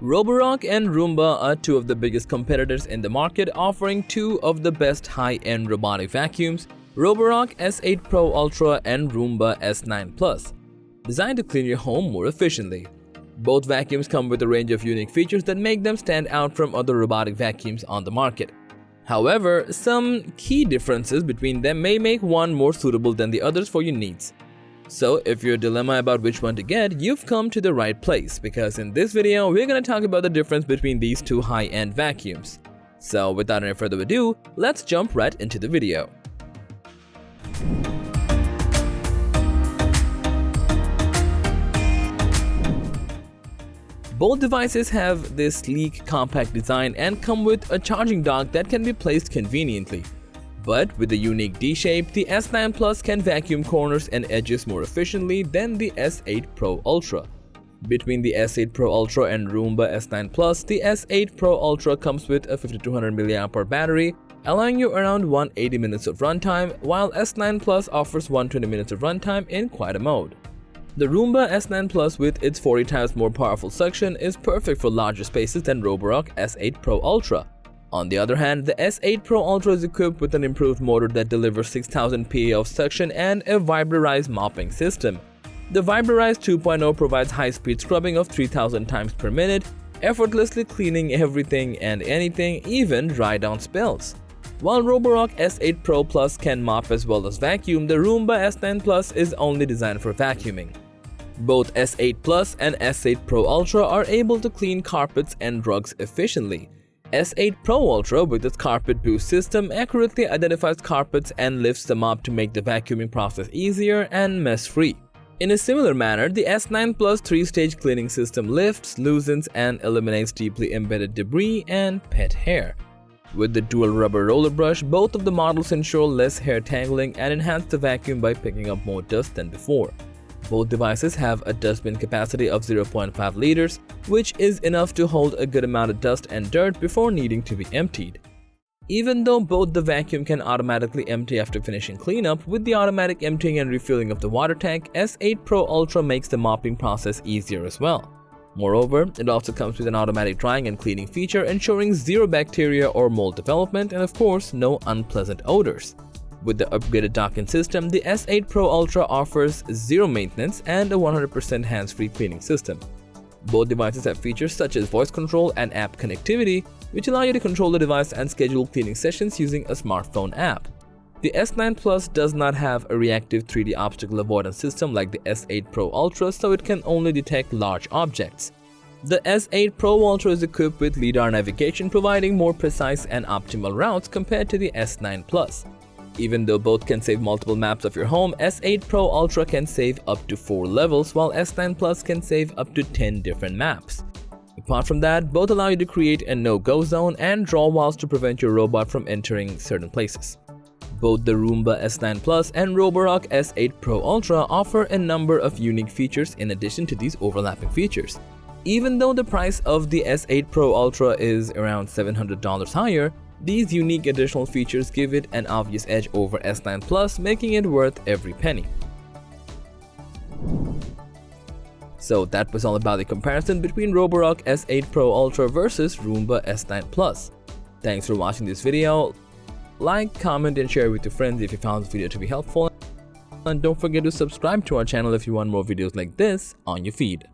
Roborock and Roomba are two of the biggest competitors in the market, offering two of the best high-end robotic vacuums, Roborock S8 Pro Ultra and Roomba S9 Plus, designed to clean your home more efficiently. Both vacuums come with a range of unique features that make them stand out from other robotic vacuums on the market. However, some key differences between them may make one more suitable than the others for your needs. So if you're a dilemma about which one to get, you've come to the right place, because in this video, we're going to talk about the difference between these two high-end vacuums. So without any further ado, let's jump right into the video. Both devices have this sleek, compact design and come with a charging dock that can be placed conveniently. But with the unique D-shape, the S9 Plus can vacuum corners and edges more efficiently than the S8 Pro Ultra. Between the S8 Pro Ultra and Roomba S9 Plus, the S8 Pro Ultra comes with a 5200 mAh battery, allowing you around 180 minutes of runtime, while S9 Plus offers 120 minutes of runtime in Quieter mode. The Roomba S9 Plus, with its 40 times more powerful suction, is perfect for larger spaces than Roborock S8 Pro Ultra. On the other hand, the S8 Pro Ultra is equipped with an improved motor that delivers 6000 PA of suction and a Vibrorized mopping system. The Vibrorized 2.0 provides high-speed scrubbing of 3000 times per minute, effortlessly cleaning everything and anything, even dry down spills. While Roborock S8 Pro Plus can mop as well as vacuum, the Roomba S9 Plus is only designed for vacuuming. Both S8 Plus and S8 Pro Ultra are able to clean carpets and rugs efficiently. S8 Pro Ultra, with its Carpet Boost system, accurately identifies carpets and lifts them up to make the vacuuming process easier and mess-free. In a similar manner, the S9 Plus 3-stage cleaning system lifts, loosens, and eliminates deeply embedded debris and pet hair. With the dual rubber roller brush, both of the models ensure less hair tangling and enhance the vacuum by picking up more dust than before. Both devices have a dustbin capacity of 0.5 liters, which is enough to hold a good amount of dust and dirt before needing to be emptied. Even though both the vacuum can automatically empty after finishing cleanup, with the automatic emptying and refilling of the water tank, S8 Pro Ultra makes the mopping process easier as well. Moreover, it also comes with an automatic drying and cleaning feature, ensuring zero bacteria or mold development and, of course, no unpleasant odors. With the upgraded docking system, the S8 Pro Ultra offers zero maintenance and a 100% hands-free cleaning system. Both devices have features such as voice control and app connectivity, which allow you to control the device and schedule cleaning sessions using a smartphone app. The S9 Plus does not have a reactive 3D obstacle avoidance system like the S8 Pro Ultra, so it can only detect large objects. The S8 Pro Ultra is equipped with LiDAR navigation, providing more precise and optimal routes compared to the S9 Plus. Even though both can save multiple maps of your home, S8 Pro Ultra can save up to 4 levels, while S9 Plus can save up to 10 different maps. Apart from that, both allow you to create a no-go zone and draw walls to prevent your robot from entering certain places. Both the Roomba S9 Plus and Roborock S8 Pro Ultra offer a number of unique features in addition to these overlapping features. Even though the price of the S8 Pro Ultra is around $700 higher, these unique additional features give it an obvious edge over S9 Plus, making it worth every penny. So that was all about the comparison between Roborock S8 Pro Ultra versus Roomba S9 Plus. Thanks for watching this video. Like, comment, and share with your friends if you found this video to be helpful. And don't forget to subscribe to our channel if you want more videos like this on your feed.